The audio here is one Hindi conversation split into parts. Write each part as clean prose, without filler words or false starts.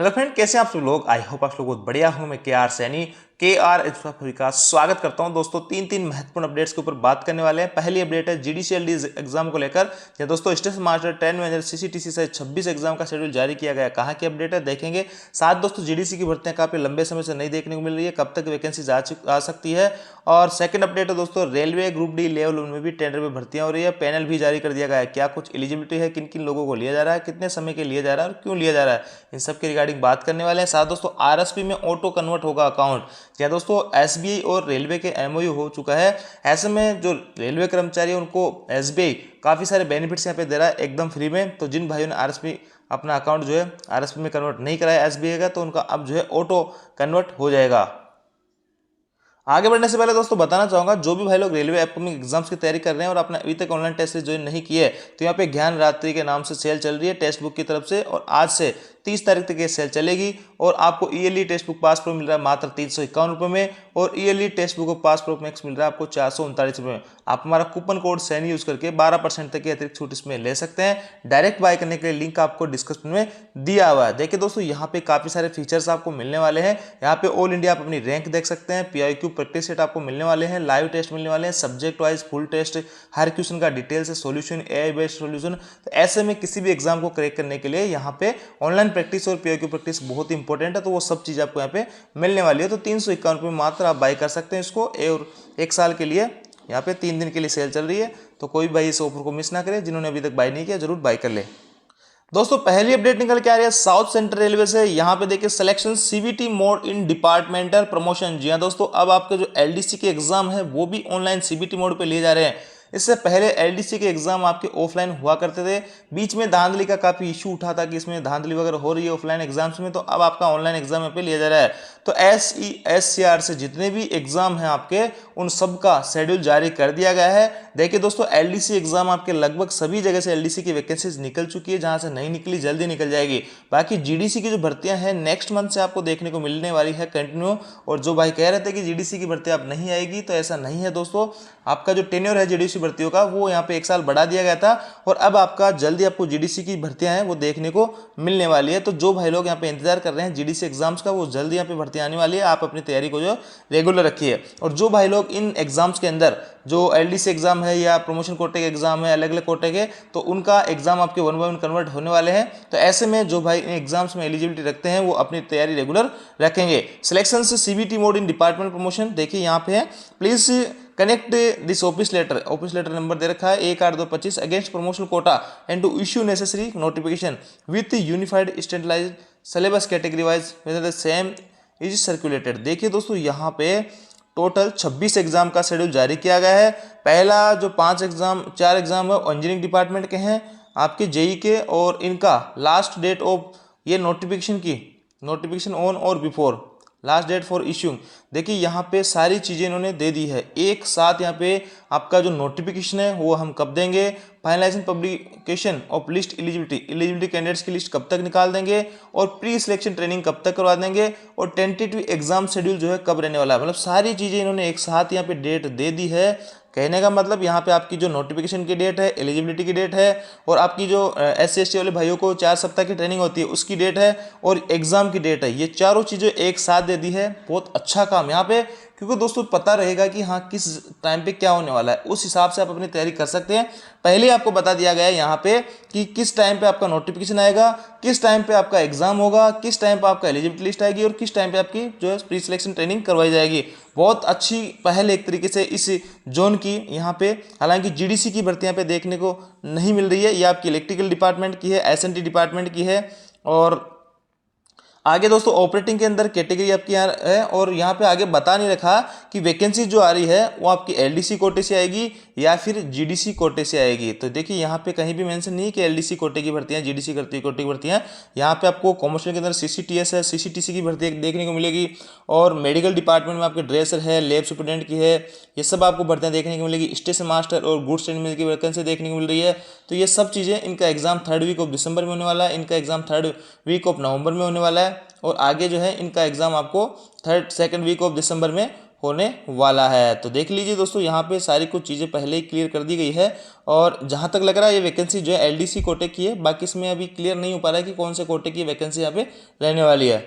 हेलो फ्रेंड, कैसे हैं आप सब लोग। आई होप आप लोग बहुत बढ़िया हूं। मैं के आर सैनी का स्वागत करता हूं। दोस्तों तीन महत्वपूर्ण अपडेट्स के ऊपर बात करने वाले हैं। पहली अपडेट है जीडीसीएलडी एग्जाम को लेकर। या दोस्तों स्टेशन मास्टर 10 मैनेजर सीसीटीसी से 26 एग्जाम का शेड्यूल जारी किया गया। कहाँ की अपडेट है देखेंगे। साथ दोस्तों जीडीसी की भर्तियां काफी लंबे समय से नहीं देखने को मिल रही है, कब तक वैकेंसी आ सकती है। और सेकंड अपडेट है दोस्तों, रेलवे ग्रुप डी लेवल में भी टेंडर में भर्तियां हो रही है। पैनल भी जारी कर दिया गया है। क्या कुछ एलिजिबिलिटी है, किन किन लोगों को लिया जा रहा है, कितने समय के लिया जा रहा है और क्यों लिया जा रहा है, इन सब के रिगार्डिंग बात करने वाले हैं। साथ दोस्तों आरएसपी में ऑटो कन्वर्ट होगा अकाउंट। या दोस्तों एसबीआई और रेलवे के एमओयू हो चुका है। ऐसे में जो रेलवे कर्मचारी है उनको एसबीआई काफी सारे बेनिफिट्स यहाँ पे दे रहा है एकदम फ्री में। तो जिन भाइयों ने आरएसपी अपना अकाउंट जो है आरएसपी में कन्वर्ट नहीं कराया एसबीआई का, तो उनका अब जो है ऑटो कन्वर्ट हो जाएगा। आगे बढ़ने से पहले दोस्तों बताना चाहूंगा, जो भी भाई लोग रेलवे अपकमिंग एग्जाम्स की तैयारी कर रहे हैं और अपना अभी तक ऑनलाइन टेस्ट ज्वाइन नहीं किए, तो यहाँ पे ज्ञान रात्रि के नाम से सेल चल रही है टेक्स्ट बुक की तरफ से। और आज से 30 तारीख तक ये सेल चलेगी। और आपको yearly text book pass pro मिल रहा है मात्र 351 रुपये में। और yearly text book pass pro max मिल रहा है आपको 439 रुपये में। आप हमारा कूपन कोड सैनी यूज करके 12% तक की अतिरिक्त छूट इसमें ले सकते हैं। डायरेक्ट बाय करने के लिए लिंक आपको डिस्क्रिप्शन में दिया हुआ है। देखिए दोस्तों, यहाँ पे काफी सारे फीचर्स आपको मिलने वाले हैं। यहाँ पे ऑल इंडिया आप अपनी रैंक देख सकते हैं, पीआईक्यू प्रैक्टिस सेट आपको मिलने वाले हैं, लाइव टेस्ट मिलने वाले हैं, सब्जेक्ट वाइज फुल टेस्ट, हर क्वेश्चन का डिटेल से सॉल्यूशन, एआई बेस्ड सॉल्यूशन। तो ऐसे में किसी भी एग्जाम को क्रैक करने के लिए यहाँ पे ऑनलाइन प्रैक्टिस और पीआईक्यू प्रैक्टिस बहुत इंपॉर्टेंट है। तो वो सब चीज आपको यहाँ पे मिलने वाली है। तो 351 रुपये मात्र आप बाय कर सकते हैं इसको। और एक साल के लिए यहाँ पे 3 दिन के लिए सेल चल रही है। तो कोई भाई इस ऑफर को मिस ना करे। जिन्होंने अभी तक बाय नहीं किया जरूर बाय कर ले। दोस्तों पहली अपडेट निकल के आ रही है साउथ सेंट्रल रेलवे से। यहाँ पे देखिए selection CBT mode in departmental promotion. जी हाँ दोस्तों, अब आपके जो एलडीसी के एग्जाम है वो भी ऑनलाइन सीबीटी मोड पे लिए जा रहे हैं। इससे पहले एलडीसी के एग्जाम आपके ऑफलाइन हुआ करते थे। बीच में धांधली का काफी इशू उठा था कि इसमें धांधली वगैरह हो रही है ऑफलाइन एग्जाम्स में। तो अब आपका ऑनलाइन एग्जाम यहाँ पे लिया जा रहा है। तो SESCR से जितने भी एग्जाम हैं आपके, उन सब का शेड्यूल जारी कर दिया गया है। देखिए दोस्तों, एलडीसी एग्जाम आपके लगभग सभी जगह से एलडीसी की वैकेंसीज निकल चुकी है। जहां से नहीं निकली जल्दी निकल जाएगी। बाकी जीडीसी की जो भर्तियां हैं नेक्स्ट मंथ से आपको देखने को मिलने वाली है कंटिन्यू। और जो भाई कह रहे थे कि जीडीसी की भर्ती अब नहीं आएगी, तो ऐसा नहीं है दोस्तों। आपका जो टेन्योर है जीडीसी भर्तियों का वो यहाँ पे 1 साल बढ़ा दिया गया था। और अब आपका जल्दी आपको जीडीसी की भर्तियां हैं वो देखने को मिलने वाली है। तो जो भाई लोग यहाँ पे इंतजार कर रहे हैं जीडीसी एग्जाम्स का, वो जल्दी यहाँ पे भर्ती आने वाली है। आप अपनी तैयारी को जो रेगुलर रखिए। और जो भाई लोग इन एग्जाम्स के अंदर जो एलडीसी एग्जाम है या प्रमोशन कोटे के एग्जाम है, अलग अलग कोटे के, तो उनका एग्जाम आपके 1 by 1 कन्वर्ट होने वाले हैं। तो ऐसे में जो भाई इन एग्जाम्स में एलिजिबिलिटी रखते हैं वो अपनी तैयारी रेगुलर रखेंगे। सिलेक्शन से CBT mode in department promotion देखिए यहाँ पे है। Please connect this office letter number दे रखा है 1/8/2025 against promotional quota and to issue necessary notification with unified standardised syllabus category wise whether the same is circulated. देखिए दोस्तों, यहाँ पे टोटल 26 एग्जाम का शेड्यूल जारी किया गया है। पहला जो 4 एग्जाम है इंजीनियरिंग डिपार्टमेंट के हैं आपके जेई के। और इनका लास्ट डेट ऑफ ये नोटिफिकेशन ऑन और before last date for issuing. देखिए यहाँ पे सारी चीज़ें इन्होंने दे दी है एक साथ। यहाँ पे आपका जो नोटिफिकेशन है वो हम कब देंगे, finalisation publication of list eligibility candidates की लिस्ट कब तक निकाल देंगे, और प्री सिलेक्शन ट्रेनिंग कब तक करवा देंगे, और टेंटेटिव एग्जाम शेड्यूल जो है कब रहने वाला है। मतलब सारी चीज़ें इन्होंने एक साथ यहाँ पे डेट दे दी है। कहने का मतलब यहाँ पे आपकी जो नोटिफिकेशन की डेट है, एलिजिबिलिटी की डेट है, और आपकी जो SC/ST वाले भाइयों को 4 सप्ताह की ट्रेनिंग होती है उसकी डेट है, और एग्जाम की डेट है। ये चारों चीज़ें एक साथ दे दी है। बहुत अच्छा काम यहाँ पे, क्योंकि दोस्तों पता रहेगा कि हाँ किस टाइम पे क्या होने वाला है। उस हिसाब से आप अपनी तैयारी कर सकते हैं। पहले आपको बता दिया गया है यहाँ पे कि किस टाइम पे आपका नोटिफिकेशन आएगा, किस टाइम पे आपका एग्जाम होगा, किस टाइम पे आपका एलिजिबिलिटी लिस्ट आएगी, और किस टाइम पे आपकी जो है प्री सिलेक्शन ट्रेनिंग करवाई जाएगी। बहुत अच्छी पहल एक तरीके से इस जोन की यहाँ पे। हालांकि जीडीसी की भर्तियां पे देखने को नहीं मिल रही है। ये आपकी इलेक्ट्रिकल डिपार्टमेंट की है, SNT डिपार्टमेंट की है। और आगे दोस्तों ऑपरेटिंग के अंदर कैटेगरी आपकी यहाँ है। और यहाँ पे आगे बता नहीं रखा कि वैकेंसी जो आ रही है वो आपकी एलडीसी कोटे से आएगी या फिर जीडीसी कोटे से आएगी। तो देखिए यहाँ पे कहीं भी मेंशन नहीं है कि एलडीसी कोटे की भर्तियां, जीडीसी कोटे की भर्तियां। यहाँ पे आपको कॉमर्शियल के अंदर CCTS है, CCTC की भर्ती देखने को मिलेगी। और मेडिकल डिपार्टमेंट में आपके ड्रेसर है, लैब सुपरडेंट की है, ये सब आपको भर्तियां देखने को मिलेगी। स्टेशन मास्टर और गुड्स एंड की वैकेंसी देखने को मिल रही है। तो ये सब चीज़ें, इनका exam 3rd week of December में होने वाला है, इनका exam 3rd week of November में होने वाला है। और आगे जो है इनका एग्जाम आपको 2nd वीक ऑफ दिसंबर में होने वाला है। तो देख लीजिए दोस्तों, यहाँ पे सारी कुछ चीज़ें पहले ही क्लियर कर दी गई है और जहाँ तक लग रहा है ये वैकेंसी जो है एलडीसी कोटे की है। बाकी इसमें अभी क्लियर नहीं हो पा रहा है कि कौन से कोटे की वैकेंसी यहाँ पे रहने वाली है।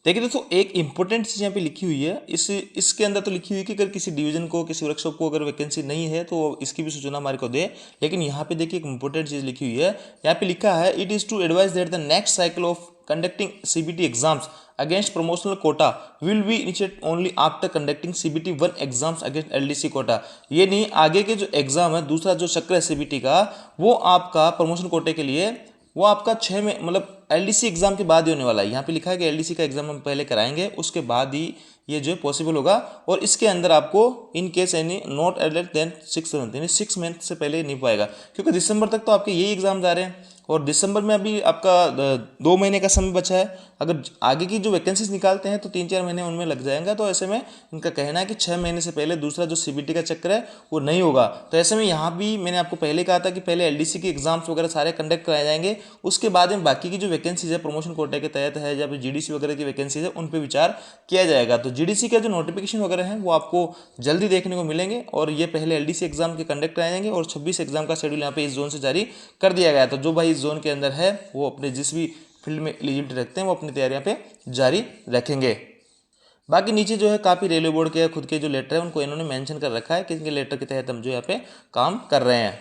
देखिए दोस्तों, एक इंपॉर्टेंट चीज़ यहाँ पे लिखी हुई है, इसके अंदर तो लिखी हुई है कि अगर किसी डिवीजन को, किसी वर्कशॉप को अगर वैकेंसी नहीं है तो इसकी भी सूचना हमारे को दे। लेकिन यहाँ पे देखिए एक इंपॉर्टेंट चीज़ लिखी हुई है, यहाँ पे लिखा है it is to advise that the next cycle of conducting CBT exams against promotional quota will be initiate only after conducting CBT 1 exams against LDC quota. ये नहीं, आगे के जो एग्जाम है, दूसरा जो चक्र है सीबीटी का, वो आपका प्रमोशन कोटे के लिए वो आपका 6 में मतलब एलडीसी एग्जाम के बाद ही होने वाला है। यहाँ पे लिखा है कि एलडीसी का एग्जाम हम पहले कराएंगे, उसके बाद ही ये जो है पॉसिबल होगा। और इसके अंदर आपको in case any not earlier than 6 month, यानी 6 मंथ से पहले नहीं पाएगा, क्योंकि दिसंबर तक तो आपके यही एग्जाम जा रहे हैं और दिसंबर में अभी आपका 2 महीने का समय बचा है। अगर आगे की जो वैकेंसीज निकालते हैं तो 3-4 महीने उनमें लग जाएंगे। तो ऐसे में इनका कहना है कि 6 महीने से पहले दूसरा जो सीबीटी का चक्कर है वो नहीं होगा। तो ऐसे में यहाँ भी मैंने आपको पहले कहा था कि पहले एलडीसी के एग्जाम्स वगैरह सारे कंडक्ट कराए जाएंगे, उसके बाद में बाकी की जो वैकेंसीज है प्रमोशन कोटे के तहत है या फिर जीडीसी वगैरह की वैकेंसीज है उन पर विचार किया जाएगा। तो जीडीसी का जो नोटिफिकेशन वगैरह है वो आपको जल्दी देखने को मिलेंगे और ये पहले एलडीसी एग्जाम के कंडक्ट कराए जाएंगे और 26 एग्जाम का शेड्यूल यहाँ पे इस जोन से जारी कर दिया गया है। तो जो भाई इस जोन के अंदर है वो अपने जिस भी फील्ड में एलिजिबिलिटी रखते हैं वो अपनी तैयारियां पे जारी रखेंगे। बाकी नीचे जो है काफ़ी रेलवे बोर्ड के खुद के जो लेटर है उनको इन्होंने मेंशन कर रखा है कि इनके लेटर के तहत हम जो यहाँ पे काम कर रहे हैं।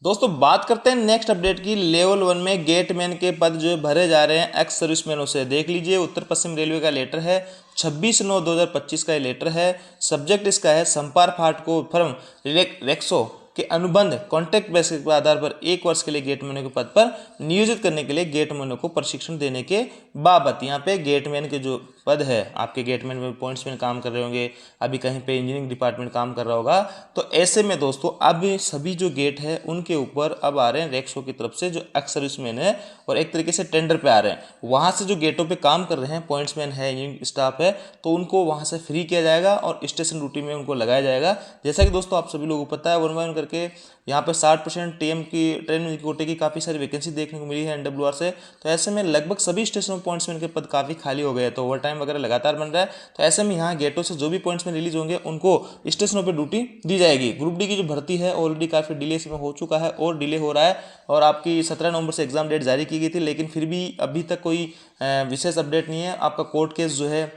दोस्तों बात करते हैं नेक्स्ट अपडेट की। लेवल 1 में गेटमैन के पद जो भरे जा रहे हैं एक्स सर्विसमैनों से। देख लीजिए, उत्तर पश्चिम रेलवे का लेटर है, 26/9/2025 का ये लेटर है। सब्जेक्ट इसका है संपार फाटको फर्म रेक्सो के अनुबंध कॉन्ट्रैक्ट बेसिस के आधार पर 1 वर्ष के लिए गेटमैनों के पद पर नियोजित करने के लिए गेटमैनों को प्रशिक्षण देने के बाबत। यहाँ पे गेटमैन के जो पद है, आपके गेटमैन में पॉइंट्समैन काम कर रहे होंगे, अभी कहीं पे इंजीनियरिंग डिपार्टमेंट काम कर रहा होगा। तो ऐसे में दोस्तों अब सभी जो गेट है उनके ऊपर अब आ रहे हैं रेक्सो की तरफ से जो एक्स सर्विसमैन है और एक तरीके से टेंडर पे आ रहे हैं। वहाँ से जो गेटों पे काम कर रहे हैं, पॉइंट्समैन है, इंजीनियरिंग स्टाफ है, तो उनको वहाँ से फ्री किया जाएगा और स्टेशन ड्यूटी में उनको लगाया जाएगा। जैसा कि दोस्तों आप सभी लोगों को पता है 1 बाय 1 करके यहाँ पे 60% टीएम की ट्रेन कोटे की काफ़ी सारी वैकेंसी देखने को मिली है एनडब्ल्यूआर से। तो ऐसे में लगभग सभी स्टेशनों पॉइंट्समैन के पद काफ़ी खाली हो गए, तो ओवर टाइम वगैरह लगातार बन रहा है। तो ऐसे में यहाँ गेटों से जो भी पॉइंट्समैन रिलीज होंगे उनको स्टेशनों पर ड्यूटी दी जाएगी। ग्रुप डी की जो भर्ती है ऑलरेडी काफ़ी डिले इसमें हो चुका है और डिले हो रहा है और आपकी 17 नवंबर से एग्जाम डेट जारी की गई थी, लेकिन फिर भी अभी तक कोई विशेष अपडेट नहीं है। आपका कोर्ट केस जो है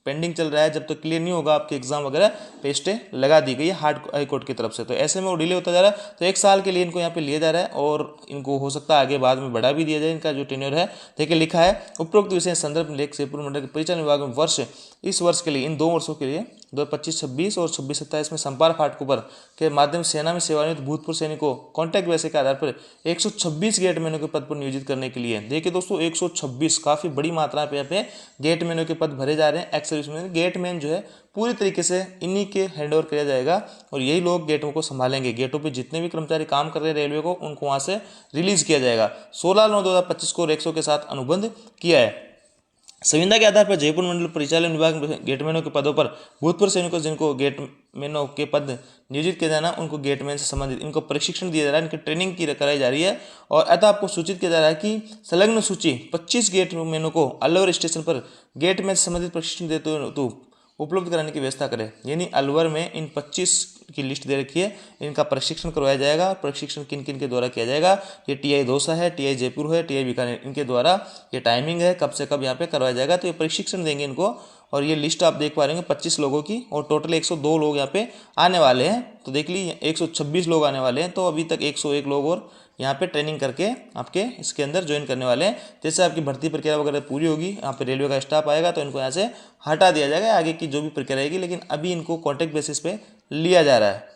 पेंडिंग चल रहा है, जब तक क्लियर नहीं होगा आपके एग्जाम वगैरह पे स्टे लगा दी गई है हाई कोर्ट की तरफ से। तो ऐसे में वो डिले होता जा रहा है। तो 1 साल के लिए इनको यहाँ पे लिया जा रहा है और इनको हो सकता है आगे बाद में बढ़ा भी दिया जाए इनका जो टेन्योर है। देखिए लिखा है उपरोक्त विषय संदर्भ लेख जयपुर मंडल के परिचालन विभाग में इस वर्ष के लिए, इन 2 वर्षों के लिए 2025-26 और 26-27 में संपार फाटकों पर के माध्यम से सेना में सेवानिवृत्त भूतपूर्व सैनिकों कॉन्ट्रैक्ट बेसिस के आधार पर 126 गेटमैनों के पद पर नियोजित करने के लिए। देखिए दोस्तों 126 काफ़ी बड़ी मात्रा पे यहाँ पे गेटमैनों के पद भरे जा रहे हैं। एक्स सर्विसमैन गेटमैन जो है पूरी तरीके से इन्हीं के हैंडओवर किया जाएगा और यही लोग गेटों को संभालेंगे। गेटों पे जितने भी कर्मचारी काम कर रहे हैं रेलवे को, उनको वहाँ से रिलीज किया जाएगा। 16/9/2025 को रेक्सो के साथ अनुबंध किया है। संविदा के आधार पर जयपुर मंडल परिचालन विभाग में गेटमैनों के पदों पर भूतपूर्व सैनिकों जिनको गेटमैनों के पद नियोजित किया जाना, उनको गेटमैन से संबंधित इनको प्रशिक्षण दिया जा रहा है, इनकी ट्रेनिंग की कराई जा रही है। और अतः आपको सूचित किया जा रहा है कि संलग्न सूची 25 गेटमैनों को अलवर स्टेशन पर गेटमैन से संबंधित प्रशिक्षण देते हुए तो उपलब्ध कराने की व्यवस्था करें। यानी अलवर में इन 25 की लिस्ट दे रखी है, इनका प्रशिक्षण करवाया जाएगा। प्रशिक्षण किन किन के द्वारा किया जाएगा? ये टीआई दौसा है, टीआई जयपुर है, टीआई बीकानेर, इनके द्वारा ये टाइमिंग है कब से कब यहाँ पे करवाया जाएगा। तो ये प्रशिक्षण देंगे इनको और ये लिस्ट आप देख पा रहे हैं 25 लोगों की और टोटल 102 लोग यहाँ पे आने वाले हैं। तो देख लीजिए 126 लोग आने वाले हैं। तो अभी तक 101 लोग और यहाँ पे ट्रेनिंग करके आपके इसके अंदर ज्वाइन करने वाले हैं। जैसे आपकी भर्ती प्रक्रिया वगैरह पूरी होगी, यहाँ पे रेलवे का स्टाफ आएगा तो इनको यहाँ से हटा दिया जाएगा, आगे की जो भी प्रक्रिया रहेगी। लेकिन अभी इनको कॉन्ट्रैक्ट बेसिस पे लिया जा रहा है।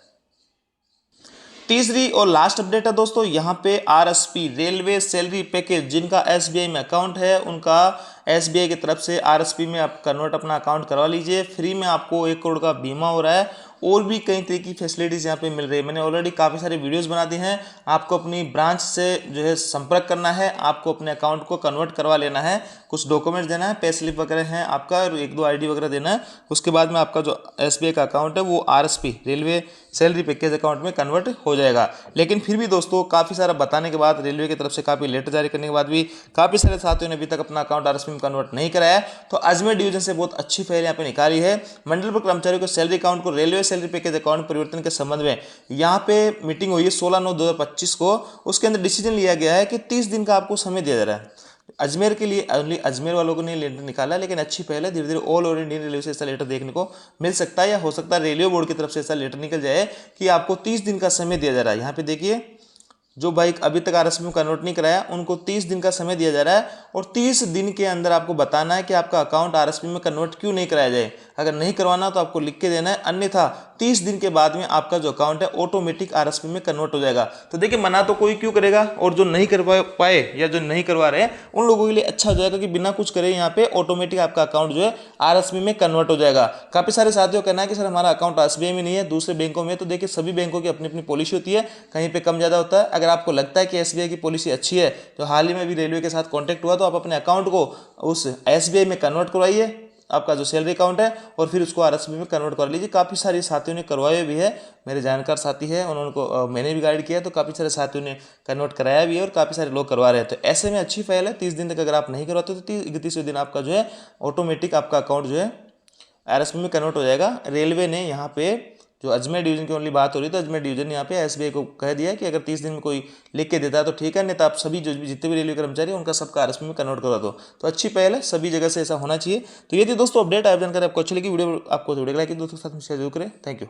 तीसरी और लास्ट अपडेट है दोस्तों, यहाँ पे आरएसपी रेलवे सैलरी पैकेज जिनका एसबीआई में अकाउंट है, उनका एसबीआई की तरफ से आरएसपी में आप कन्वर्ट अपना अकाउंट करवा लीजिए। फ्री में आपको 1 करोड़ का बीमा हो रहा है और भी कई तरह की फैसिलिटीज़ यहाँ पे मिल रही है। मैंने ऑलरेडी काफ़ी सारे वीडियोस बना दी हैं। आपको अपनी ब्रांच से जो है संपर्क करना है, आपको अपने अकाउंट को कन्वर्ट करवा लेना है, कुछ डॉक्यूमेंट्स देना है, पे स्लिप वगैरह है आपका और 1-2 आईडी वगैरह देना है। उसके बाद में आपका जो एसबीआई का अकाउंट है वो RSP railway salary package account में कन्वर्ट हो जाएगा। लेकिन फिर भी दोस्तों काफ़ी सारा बताने के बाद, रेलवे की तरफ से काफ़ी लेटर जारी करने के बाद भी काफ़ी सारे साथियों ने अभी तक अपना अकाउंट आरएसपी में कन्वर्ट नहीं कराया। तो अजमेर डिवीजन से बहुत अच्छी पहल यहाँ पे निकाली है। मंडल पर कर्मचारियों को सैलरी अकाउंट को रेलवे सैलरी पैकेज अकाउंट परिवर्तन के संबंध में यहाँ पे मीटिंग हुई है 16/9/2025 को। उसके अंदर डिसीजन लिया गया है कि 30 दिन का आपको समय दिया जा रहा है। अजमेर के लिए ओनली अजमेर वालों को नहीं लेटर निकाला, लेकिन अच्छी पहल है। धीरे धीरे ऑल ओवर इंडियन रेलवे से ऐसा लेटर देखने को मिल सकता है, या हो सकता है रेलवे बोर्ड की तरफ से ऐसा लेटर निकल जाए कि आपको 30 दिन का समय दिया जा रहा है। यहाँ पे देखिए, जो बाइक अभी तक आरएसपी में कन्वर्ट नहीं कराया उनको 30 दिन का समय दिया जा रहा है, और 30 दिन के अंदर आपको बताना है कि आपका अकाउंट आरएसपी में कन्वर्ट क्यों नहीं कराया जाए। अगर नहीं करवाना तो आपको लिख के देना है, अन्यथा 30 दिन के बाद में आपका जो अकाउंट है ऑटोमेटिक आरएसपी में कन्वर्ट हो जाएगा। तो देखिए, मना तो कोई क्यों करेगा, और जो नहीं करवा पाए या जो नहीं करवा रहे उन लोगों के लिए अच्छा हो जाएगा कि बिना कुछ करे यहाँ पे ऑटोमेटिक आपका अकाउंट जो है आरएसपी में कन्वर्ट हो जाएगा। काफी सारे साथियों का कहना है कि सर हमारा अकाउंट एसबीआई में नहीं है, दूसरे बैंकों में। तो देखिए, सभी बैंकों की अपनी अपनी पॉलिसी होती है, कहीं पे कम ज्यादा होता है। अगर आपको लगता है कि एसबीआई की पॉलिसी अच्छी है, तो हाल ही में भी रेलवे के साथ कांटेक्ट हुआ, तो आप अपने अकाउंट को उस एसबीआई में कन्वर्ट करवाइए, आपका जो सैलरी अकाउंट है, और फिर उसको आरएसपी में कन्वर्ट कर लीजिए। काफ़ी सारे साथियों ने करवाया भी है, मेरे जानकार साथी है, उन्होंने को मैंने भी गाइड किया, तो काफ़ी सारे साथियों ने कन्वर्ट कराया भी है, और काफ़ी सारे लोग करवा रहे हैं। तो ऐसे में अच्छी पहल है। 30 दिन तक अगर आप नहीं करवाते तो 31वें दिन आपका जो है ऑटोमेटिक आपका अकाउंट जो है आरएसपी में कन्वर्ट हो जाएगा। रेलवे ने यहाँ पे, जो अजमेर डिवीजन की ओनली बात हो रही है, तो अजमेर डिवीजन ने यहाँ पे एसबीआई को कह दिया है कि अगर 30 दिन में कोई लिख के देता है तो ठीक है, नहीं तो आप सभी जो जितने भी रेलवे कर्मचारी हैं उनका सबका आरएसपी में कन्वर्ट करा दो। तो अच्छी पहल है, सभी जगह से ऐसा होना चाहिए। तो ये थी दोस्तों अपडेट। आप जानकारी आपको अच्छी लगी, वीडियो आपको लाइक दोस्तों के साथ शेयर जरूर करें। Thank you.